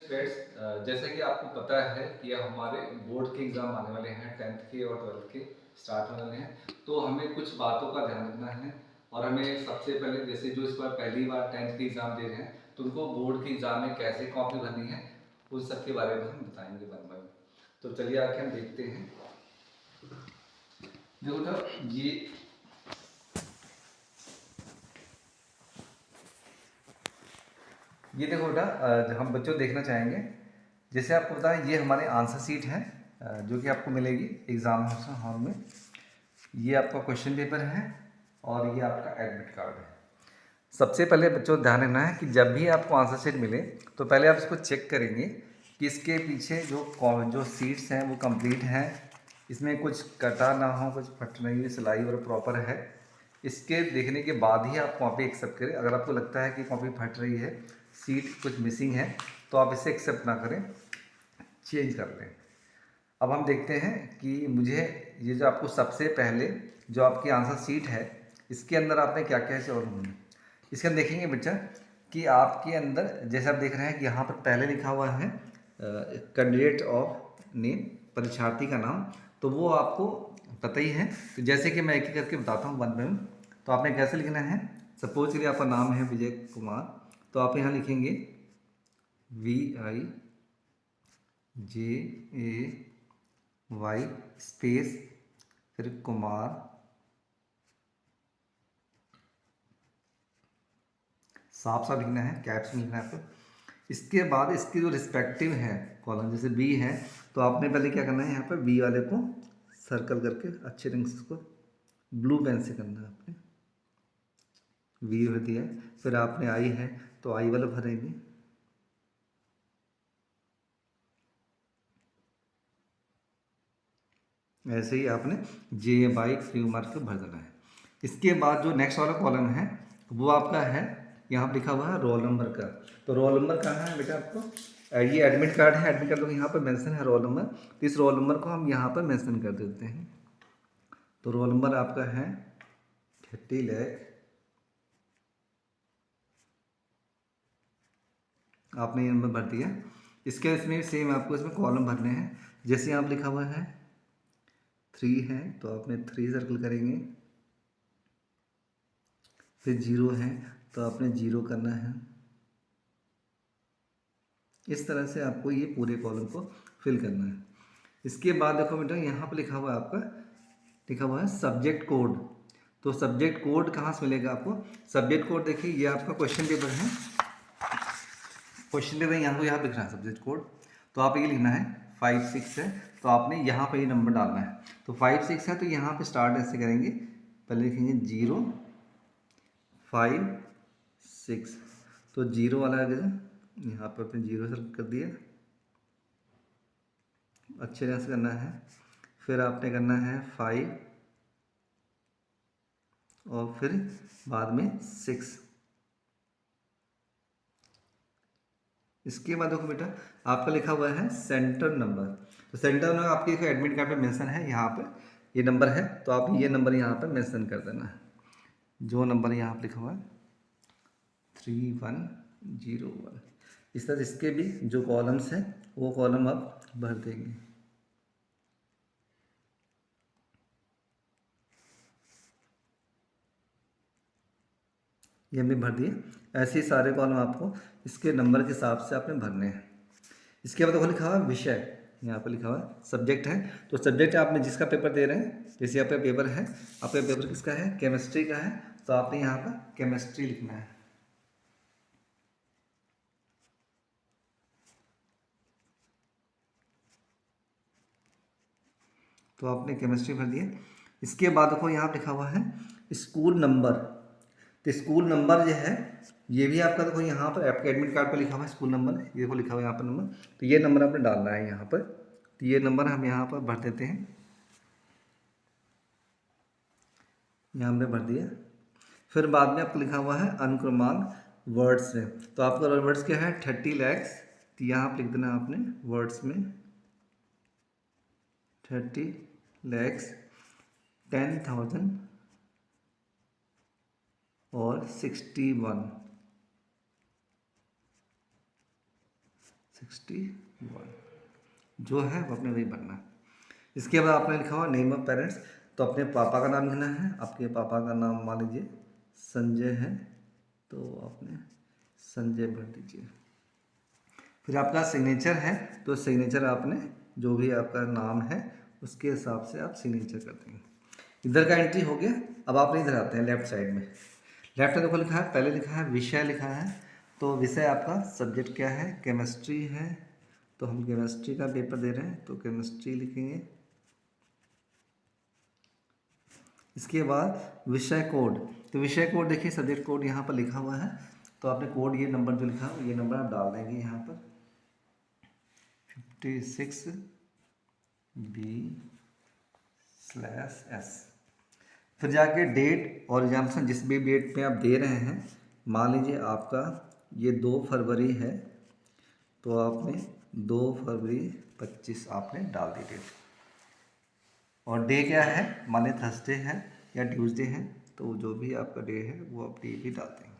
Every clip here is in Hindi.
फ्रेंड्स, जैसा कि आपको पता है कि हमारे बोर्ड के एग्ज़ाम आने वाले हैं, 10th के और 12th के स्टार्ट होने वाले हैं। तो हमें कुछ बातों का ध्यान रखना है और हमें सबसे पहले जैसे जो इस बार पहली बार 10th के एग्ज़ाम दे रहे हैं तो उनको बोर्ड के एग्ज़ाम में कैसे कॉपी भरनी है उन सब के बारे में हम बताएंगे वन बाय वन। तो चलिए आके हम देखते हैं। देखो तो ये देखो बेटा, हम बच्चों देखना चाहेंगे। जैसे आपको पता है ये हमारे आंसर सीट है, जो कि आपको मिलेगी एग्ज़ाम हॉल में। ये आपका क्वेश्चन पेपर है और ये आपका एडमिट कार्ड है। सबसे पहले बच्चों ध्यान रखना है कि जब भी आपको आंसर शीट मिले तो पहले आप इसको चेक करेंगे कि इसके पीछे जो सीट्स हैं वो कंप्लीट हैं, इसमें कुछ कटा ना हो, कुछ फट नहीं हुई, सिलाई और प्रॉपर है। इसके देखने के बाद ही आप कॉपी एक्सेप्ट करें। अगर आपको लगता है कि कॉपी फट रही है, सीट कुछ मिसिंग है, तो आप इसे एक्सेप्ट ना करें, चेंज कर लें। अब हम देखते हैं कि मुझे ये जो आपको सबसे पहले जो आपकी आंसर शीट है इसके अंदर आपने क्या क्या सॉल्व होना है। इसके अंदर देखेंगे बच्चा कि आपके अंदर जैसे आप देख रहे हैं कि यहाँ पर पहले लिखा हुआ है कैंडिडेट ऑफ नेम, परीक्षार्थी का नाम, तो वो आपको पता ही है। तो जैसे कि मैं एक एक करके बताता हूँ वन बाय वन। तो आपने कैसे लिखना है, सपोज के लिए आपका नाम है विजय कुमार, तो आप यहाँ लिखेंगे VIJAY स्पेस फिर कुमार, साफ साफ लिखना है, कैप्स में लिखना है आपको। इसके बाद इसकी जो रिस्पेक्टिव है कॉलम, जैसे बी है, तो आपने पहले क्या करना है, यहाँ पर बी वाले को सर्कल करके अच्छे रंग से इसको ब्लू पेन से करना है आपने। वी हो दिया है, फिर आपने आई है तो आई वाला भरेंगे। ऐसे ही आपने जे बाई क्यू मार्क के भर देना है। इसके बाद जो नेक्स्ट वाला कॉलम है वो आपका है, यहाँ पर लिखा हुआ है रोल नंबर का। तो रोल नंबर कहाँ है बेटा आपको, ये एडमिट कार्ड है, एडमिट कार्ड तो यहाँ पर मेंशन है रोल नंबर, तो इस रोल नंबर को हम यहाँ पर मेंशन कर देते हैं। तो रोल नंबर आपका है 30 लाख, आपने ये नंबर भर दिया। इसके इसमें सेम आपको इसमें कॉलम भरने हैं। जैसे आप लिखा हुआ है 3 है तो आपने 3 सर्कल करेंगे, फिर 0 है तो आपने 0 करना है। इस तरह से आपको ये पूरे कॉलम को फिल करना है। इसके बाद देखो बेटा यहाँ पर लिखा हुआ है आपका, लिखा हुआ है सब्जेक्ट कोड। तो सब्जेक्ट कोड कहाँ से मिलेगा आपको, सब्जेक्ट कोड देखिए ये आपका क्वेश्चन पेपर है, क्वेश्चन पेपर यहाँ लिख रहा है सब्जेक्ट कोड। तो आप ये लिखना है 5 6 है, तो आपने यहाँ पर ये नंबर डालना है। तो 5 6 है तो यहाँ पे स्टार्ट ऐसे करेंगे, पहले लिखेंगे 0 5 6, तो 0 वाला आ गया, यहाँ पर अपने 0 सेलेक्ट कर दिया, अच्छे तरह से करना है। फिर आपने करना है 5 और फिर बाद में 6। इसके बाद देखो बेटा आपका लिखा हुआ है सेंटर नंबर। तो सेंटर नंबर आपके एडमिट कार्ड पे मेंशन है, यहाँ पर ये नंबर है, तो आप ये नंबर यहाँ पर मेंशन कर देना है, जो नंबर यहाँ पर लिखा हुआ है 3101। इस तरह इसके भी जो कॉलम्स हैं वो कॉलम आप भर देंगे। ये हमने भर दिए। ऐसे ही सारे कॉलम आपको इसके नंबर के हिसाब से आपने भरने हैं। इसके बाद देखो लिखा हुआ है विषय, यहाँ पर लिखा हुआ है सब्जेक्ट है, तो सब्जेक्ट आपने जिसका पेपर दे रहे हैं, जैसे आपका पेपर है, आपका पेपर किसका है, केमिस्ट्री का है, तो आपने यहाँ पर केमिस्ट्री लिखना है। तो आपने केमिस्ट्री भर दिया। इसके बाद देखो यहाँ लिखा हुआ है स्कूल नंबर। तो स्कूल नंबर जो है ये भी आपका देखो यहाँ पर आपके एडमिट कार्ड पर लिखा हुआ है स्कूल नंबर, ये देखो लिखा हुआ है यहाँ पर नंबर, तो ये नंबर आपने डालना है यहाँ पर। तो ये नंबर हम यहाँ पर भर देते हैं, यहाँ हमने भर दिया। फिर बाद में आपको लिखा हुआ है अनुक्रमांक वर्ड्स में, तो आपका वर्ड्स क्या है 30 lakhs, तो यहाँ पर लिख देना आपने वर्ड्स में 30 lakhs 10,000 और 61 61 जो है वो अपने वही भरना है। इसके बाद आपने लिखा हुआ नेम ऑफ पेरेंट्स, तो अपने पापा का नाम लिखना है। आपके पापा का नाम मान लीजिए संजय है, तो आपने संजय भर दीजिए। फिर आपका सिग्नेचर है, तो सिग्नेचर आपने जो भी आपका नाम है उसके हिसाब से आप सिग्नेचर कर देंगे। इधर का एंट्री हो गया। अब आपने इधर आते हैं लेफ्ट साइड में। लेफ्ट में देखो लिखा है, पहले लिखा है विषय लिखा है, तो विषय आपका सब्जेक्ट क्या है, केमिस्ट्री है, तो हम केमिस्ट्री का पेपर दे रहे हैं तो केमिस्ट्री लिखेंगे। इसके बाद विषय कोड, तो विषय कोड देखिए सब्जेक्ट कोड यहाँ पर लिखा हुआ है, तो आपने कोड ये नंबर जो लिखा है ये नंबर आप डाल देंगे यहाँ पर 56B/S। फिर जाके डेट और एग्जाम्सन जिस भी डेट पे आप दे रहे हैं, मान लीजिए आपका ये 2 फरवरी है, तो आपने 2 फरवरी 25 आपने डाल दी डेट। और डे क्या है, माने थर्सडे है या ट्यूसडे है, तो जो भी आपका डे है वो आप डे भी डालते हैं।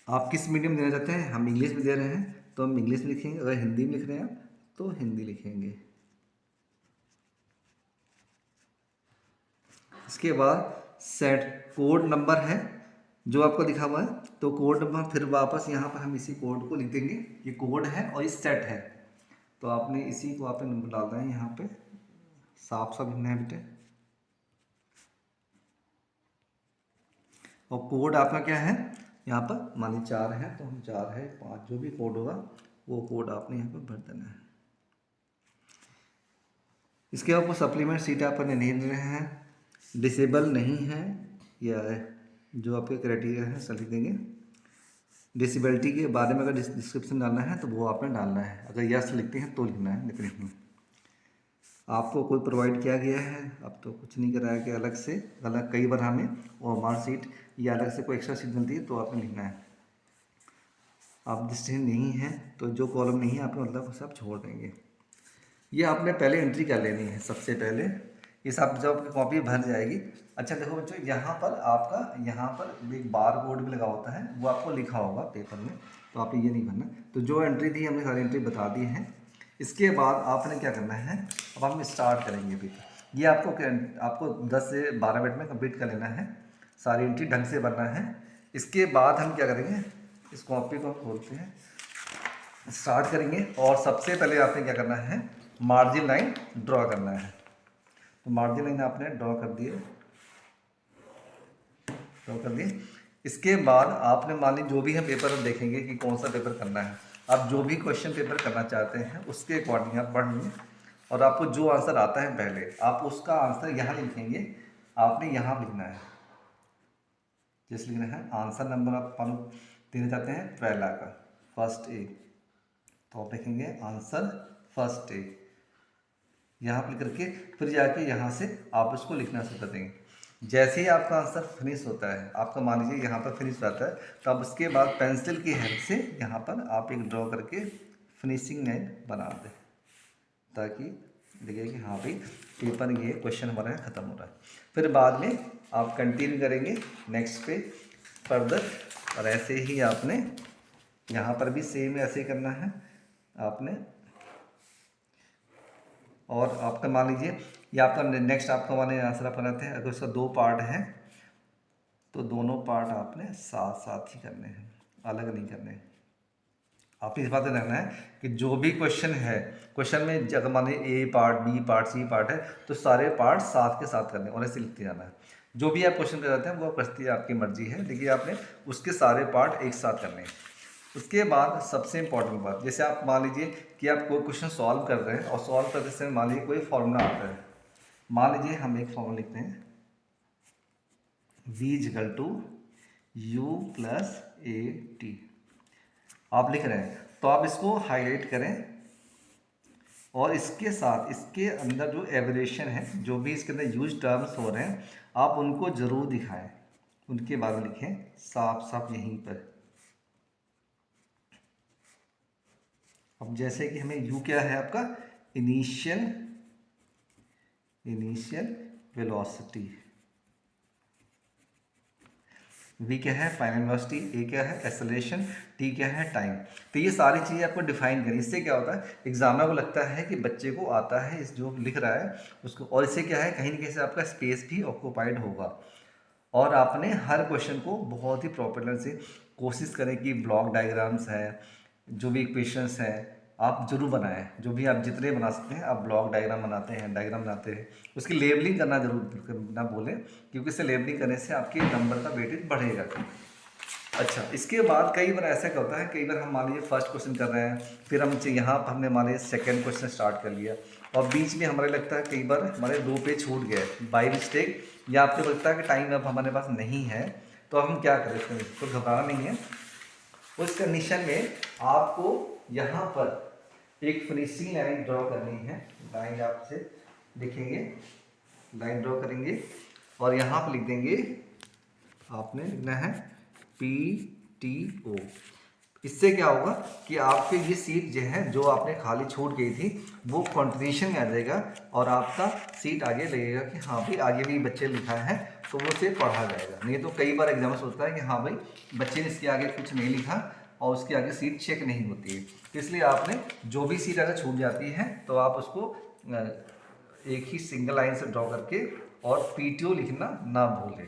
आप किस मीडियम देना चाहते हैं, हम इंग्लिश में दे रहे हैं तो हम इंग्लिश लिखेंगे, अगर हिंदी में लिख रहे हैं आप तो हिंदी लिखेंगे। इसके बाद सेट कोड नंबर है जो आपको दिखा हुआ है, तो कोड नंबर फिर वापस यहाँ पर हम इसी कोड को लिख देंगे। ये कोड है और ये सेट है, तो आपने इसी को आपने नंबर डालना है यहाँ पे, साफ साफ लिखना है बेटे। और कोड आपका क्या है, यहाँ पर मान लीजिए 4 है तो हम 4 है 5 जो भी कोड होगा वो कोड आपने यहाँ पर भर देना है। इसके बाद सप्लीमेंट सीट आपने नहीं दे रहे हैं, डिसेबल नहीं है या जो आपके क्राइटेरिया है सब लिख देंगे। डिसेबिलिटी के बारे में अगर डिस्क्रिप्शन डालना है तो वो आपने डालना है, अगर यस लिखते हैं तो लिखना है, लिखने में आपको कोई प्रोवाइड किया गया है, अब तो कुछ नहीं कराया गया अलग से, अलग कई बार हमें और मार्कशीट या अलग से कोई एक्स्ट्रा सीट मिलती है तो आपने लिखना है। आप डिस्टेंस नहीं है तो जो कॉलम नहीं है आपने मतलब उसे आप छोड़ देंगे। ये आपने पहले एंट्री कर लेनी है सबसे पहले, ये सब जब आपकी कॉपी भर जाएगी। अच्छा देखो बच्चों, यहाँ पर आपका यहाँ पर एक बार कोड भी लगा होता है, वो आपको लिखा होगा पेपर में, तो आप ये नहीं भरना। तो जो एंट्री थी हमने सारी एंट्री बता दी है। इसके बाद आपने क्या करना है, अब हम स्टार्ट करेंगे पेपर। ये आपको 10 से 12 मिनट में कंप्लीट कर लेना है, सारी एंट्री ढंग से भरना है। इसके बाद हम क्या करेंगे, इस कॉपी को हम खोलते हैं, स्टार्ट करेंगे। और सबसे पहले आपने क्या करना है, मार्जिन लाइन ड्रॉ करना है। तो मार्जिन लाइन आपने ड्रॉ कर दिए, इसके बाद आपने मान ली जो भी हम पेपर देखेंगे कि कौन सा पेपर करना है, आप जो भी क्वेश्चन पेपर करना चाहते हैं उसके अकॉर्डिंग आप पढ़ेंगे। और आपको जो आंसर आता है पहले आप उसका आंसर यहाँ लिखेंगे, आपने यहाँ लिखना है। जैसे लिखना है आंसर नंबर आप देना चाहते हैं पहला का फर्स्ट ए, तो आप लिखेंगे आंसर फर्स्ट ए यहाँ पर करके, फिर जाके यहाँ से आप उसको लिखना शुरू कर देंगे। जैसे ही आपका आंसर फिनिश होता है, आपका मान लीजिए यहाँ पर फिनिश होता है, तो आप उसके बाद पेंसिल की हेल्प से यहाँ पर आप एक ड्रॉ करके फिनिशिंग लाइन बना दें, ताकि दिखे कि हाँ भाई पेपर ये क्वेश्चन हमारा ख़त्म हो रहा है। फिर बाद में आप कंटिन्यू करेंगे नेक्स्ट पे फर्दर, और ऐसे ही आपने यहाँ पर भी सेम ऐसे ही करना है आपने। और आपका मान लीजिए ये आपका नेक्स्ट आपका मान लीजिए आंसर आप बनाते हैं, अगर उसका 2 पार्ट है तो दोनों पार्ट आपने साथ साथ ही करने हैं, अलग नहीं करने। आपने इस बात में रहना है कि जो भी क्वेश्चन है, क्वेश्चन में अगर मान लीजिए A part B part C part है तो सारे पार्ट साथ के साथ करने और ऐसे लिखते जाना है। जो भी आप क्वेश्चन कराते हैं वो करती है आपकी मर्जी है, लेकिन आपने उसके सारे पार्ट एक साथ करने हैं। उसके बाद सबसे इंपॉर्टेंट बात, जैसे आप मान लीजिए कि आप कोई क्वेश्चन सॉल्व कर रहे हैं और सॉल्व करते समय मान लीजिए कोई फॉर्मूला आता है, मान लीजिए हम एक फॉर्मूला लिखते हैं v = u + at, आप लिख रहे हैं तो आप इसको हाईलाइट करें और इसके साथ इसके अंदर जो एवरेशन है, जो भी इसके अंदर यूज टर्म्स हो रहे हैं आप उनको ज़रूर दिखाएं, उनके बारे में लिखें साफ साफ यहीं पर। अब जैसे कि हमें u क्या है आपका इनिशियल वेलोसिटी, V क्या है फाइनल वेलोसिटी, A क्या है एक्सेलरेशन, T क्या है टाइम। तो ये सारी चीज़ें आपको डिफाइन करें। इससे क्या होता है एग्जामिनर को लगता है कि बच्चे को आता है इस जो लिख रहा है उसको, और इससे क्या है कहीं ना कहीं से आपका स्पेस भी ऑक्यूपाइड होगा। और आपने हर क्वेश्चन को बहुत ही प्रॉपर से कोशिश करें कि ब्लॉक डायग्राम्स है, जो भी इक्वेशंस हैं आप जरूर बनाएं। जो भी आप जितने बना सकते हैं आप ब्लॉक डायग्राम बनाते हैं, डायग्राम बनाते हैं, उसकी लेबलिंग करना जरूर ना भूलें, क्योंकि इससे लेबलिंग करने से आपके नंबर का वेटेज बढ़ेगा। अच्छा, इसके बाद कई बार ऐसा क्या होता है, कई बार हम मान लीजिए फर्स्ट क्वेश्चन कर रहे हैं, फिर हम यहाँ पर हमने मान लीजिए सेकेंड क्वेश्चन स्टार्ट कर लिया, और बीच में हमारे लगता है कई बार हमारे 2 पेज छूट गए बाई मिस्टेक, या आपको लगता है कि टाइम अब हमारे पास नहीं है, तो हम क्या करें इसमें, तो घबराना नहीं है। उस कंडीशन में आपको यहाँ पर एक फिनिशिंग लाइन ड्रॉ करनी है। लाइन आपसे लिखेंगे, लाइन ड्रॉ करेंगे और यहाँ पर लिख देंगे, आपने लिखना है PTO। इससे क्या होगा कि आपके ये सीट जो है जो आपने खाली छूट गई थी वो कंट्रीब्यूशन में आ जाएगा, और आपका सीट आगे लगेगा कि हाँ भाई आगे भी बच्चे लिखा है तो वो उसे पढ़ा जाएगा। नहीं तो कई बार एग्जाम होता है कि हाँ भाई बच्चे ने इसके आगे कुछ नहीं लिखा और उसके आगे सीट चेक नहीं होती है, तो इसलिए आपने जो भी सीट अगर छूट जाती है तो आप उसको एक ही सिंगल लाइन से ड्रॉ करके और PTO लिखना ना भूलें।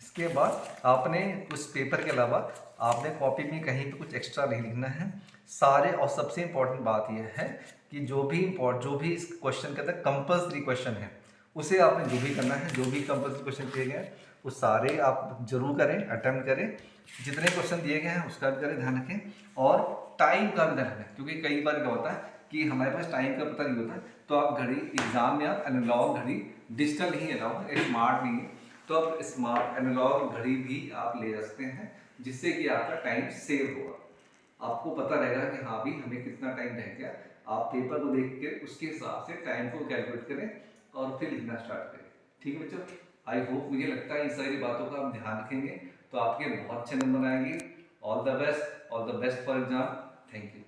इसके बाद आपने उस पेपर के अलावा आपने कॉपी में कहीं पे कुछ एक्स्ट्रा नहीं लिखना है सारे। और सबसे इम्पोर्टेंट बात यह है कि जो भी इस क्वेश्चन के अंदर कंपल्सरी क्वेश्चन है उसे आपने जो भी करना है, जो भी कंपल्सरी क्वेश्चन दिए गए हैं वो सारे आप जरूर करें, अटेम्प्ट करें। जितने क्वेश्चन दिए गए हैं उसका भी करें, ध्यान रखें, और टाइम का भी ध्यान रखें, क्योंकि कई बार क्या होता है कि हमारे पास टाइम का पता नहीं होता है, तो आप घड़ी एग्जाम में आप एनालॉग घड़ी, डिजिटल नहीं अलाउ है, स्मार्ट नहीं है, तो आप स्मार्ट एनालॉग घड़ी भी आप ले जा सकते हैं, जिससे कि आपका टाइम सेव होगा। आपको पता रहेगा कि हाँ भी हमें कितना टाइम रह गया। आप पेपर को देख के उसके हिसाब से टाइम को कैलकुलेट करें और फिर लिखना स्टार्ट करें। ठीक है बच्चों, आई होप, मुझे लगता है इन सारी बातों का आप ध्यान रखेंगे तो आपके बहुत अच्छे नंबर आएंगे। All the best, all the best for exam. Thank you.